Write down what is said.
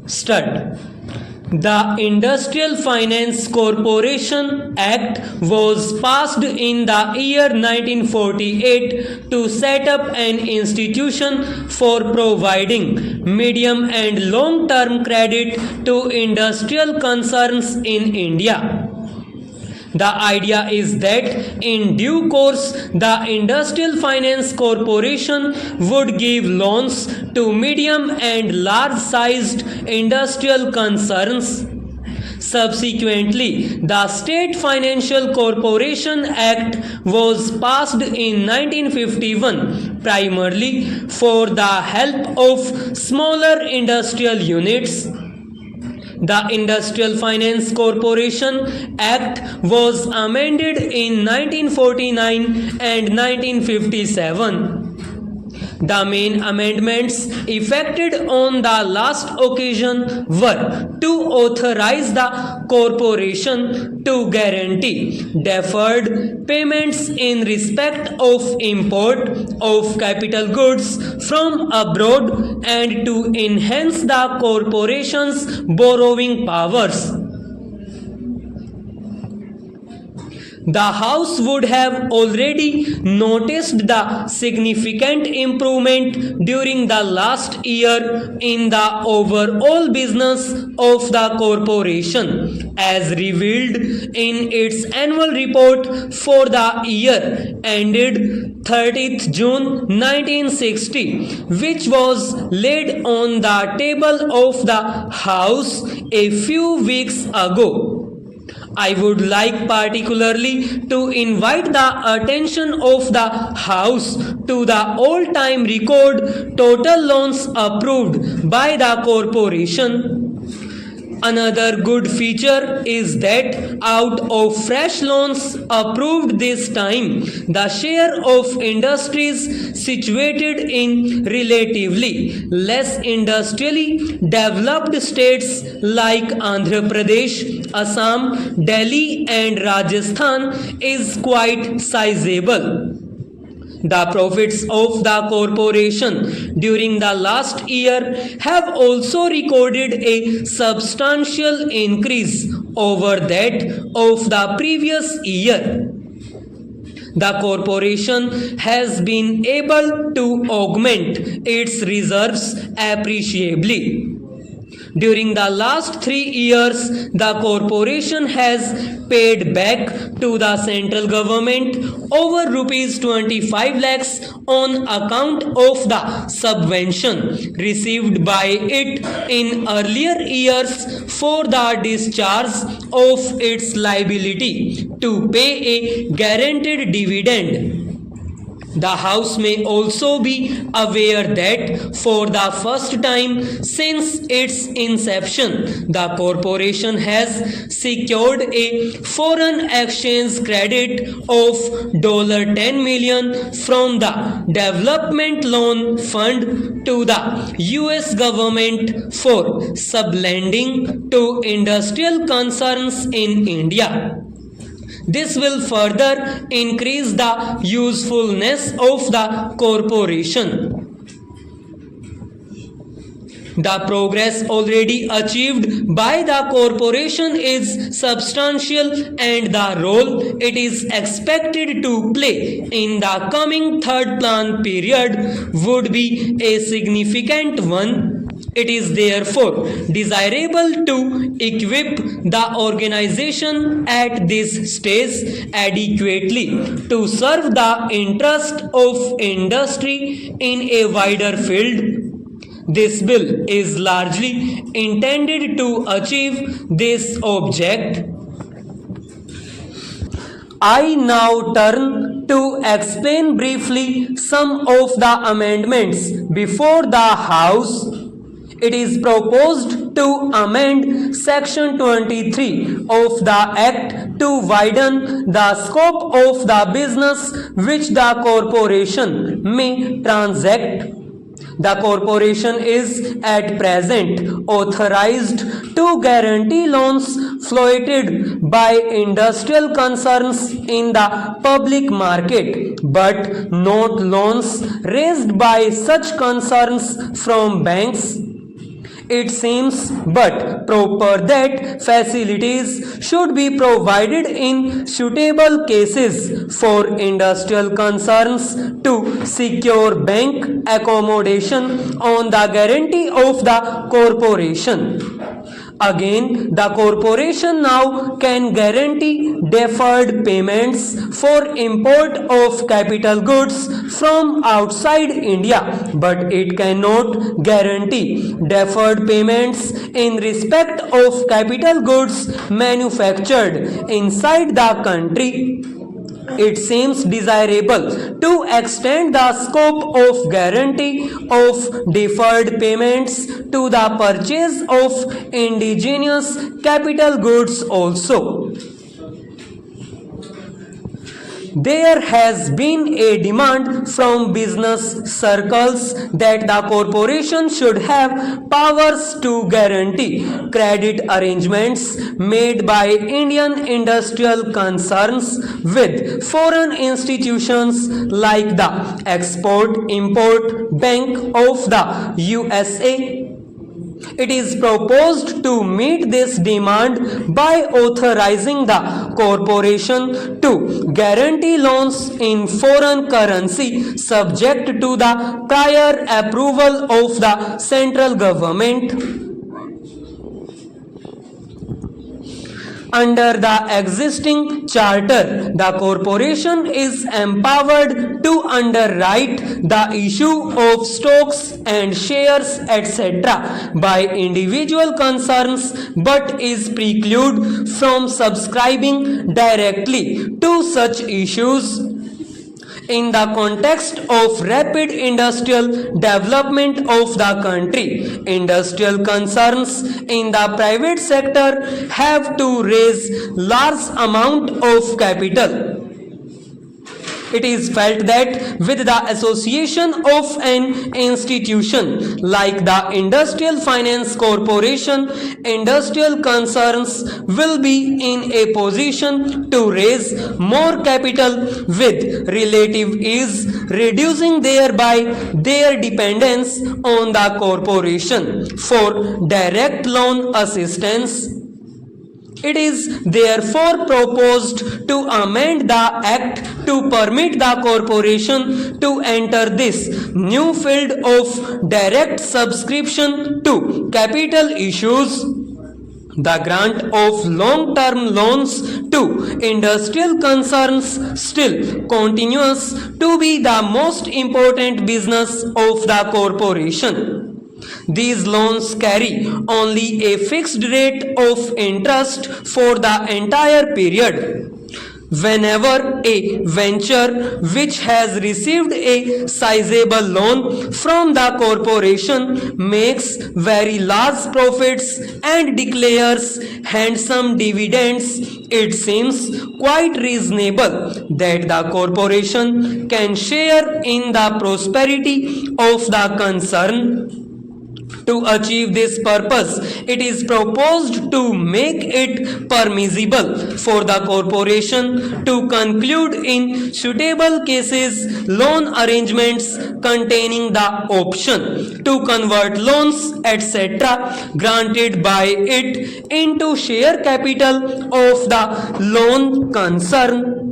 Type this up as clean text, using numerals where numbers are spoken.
Start. The Industrial Finance Corporation Act was passed in the year 1948 to set up an institution for providing medium and long term credit to industrial concerns in India. The idea is that in due course, the Industrial Finance Corporation would give loans to medium and large sized industrial concerns. Subsequently, the State Financial Corporation Act was passed in 1951 primarily for the help of smaller industrial units. The Industrial Finance Corporation Act was amended in 1949 and 1957. The main amendments effected on the last occasion were to authorize the corporation to guarantee deferred payments in respect of import of capital goods from abroad and to enhance the corporation's borrowing powers. The House would have already noticed the significant improvement during the last year in the overall business of the corporation, as revealed in its annual report for the year ended 30th June 1960, which was laid on the table of the House a few weeks ago. I would like particularly to invite the attention of the House to the all-time record total loans approved by the corporation. Another good feature is that out of fresh loans approved this time, the share of industries situated in relatively less industrially developed states like Andhra Pradesh, Assam, Delhi and Rajasthan is quite sizable. The profits of the corporation during the last year have also recorded a substantial increase over that of the previous year. The corporation has been able to augment its reserves appreciably. During the last 3 years, the corporation has paid back to the central government over rupees 25 lakhs on account of the subvention received by it in earlier years for the discharge of its liability to pay a guaranteed dividend. The House may also be aware that for the first time since its inception, the corporation has secured a foreign exchange credit of $10 million from the Development Loan Fund to the US government for sublending to industrial concerns in India. This will further increase the usefulness of the corporation. The progress already achieved by the corporation is substantial and the role it is expected to play in the coming third plan period would be a significant one. It is therefore desirable to equip the organization at this stage adequately to serve the interest of industry in a wider field. This bill is largely intended to achieve this object. I now turn to explain briefly some of the amendments before the House. It is proposed to amend Section 23 of the Act to widen the scope of the business which the corporation may transact. The corporation is at present authorized to guarantee loans floated by industrial concerns in the public market, but not loans raised by such concerns from banks. It seems but proper that facilities should be provided in suitable cases for industrial concerns to secure bank accommodation on the guarantee of the corporation. Again, the corporation now can guarantee deferred payments for import of capital goods from outside India, but it cannot guarantee deferred payments in respect of capital goods manufactured inside the country. It seems desirable to extend the scope of guarantee of deferred payments to the purchase of indigenous capital goods also. There has been a demand from business circles that the corporation should have powers to guarantee credit arrangements made by Indian industrial concerns with foreign institutions like the Export-Import Bank of the USA. It is proposed to meet this demand by authorizing the corporation to guarantee loans in foreign currency subject to the prior approval of the central government. Under the existing charter, the corporation is empowered to underwrite the issue of stocks and shares etc. by individual concerns but is precluded from subscribing directly to such issues. In the context of rapid industrial development of the country, industrial concerns in the private sector have to raise large amount of capital. It is felt that with the association of an institution like the Industrial Finance Corporation, industrial concerns will be in a position to raise more capital with relative ease, reducing thereby their dependence on the corporation for direct loan assistance. It is therefore proposed to amend the Act to permit the corporation to enter this new field of direct subscription to capital issues. The grant of long-term loans to industrial concerns still continues to be the most important business of the corporation. These loans carry only a fixed rate of interest for the entire period. Whenever a venture which has received a sizable loan from the corporation makes very large profits and declares handsome dividends, it seems quite reasonable that the corporation can share in the prosperity of the concern. To achieve this purpose, it is proposed to make it permissible for the corporation to conclude in suitable cases loan arrangements containing the option to convert loans etc. granted by it into share capital of the loan concern.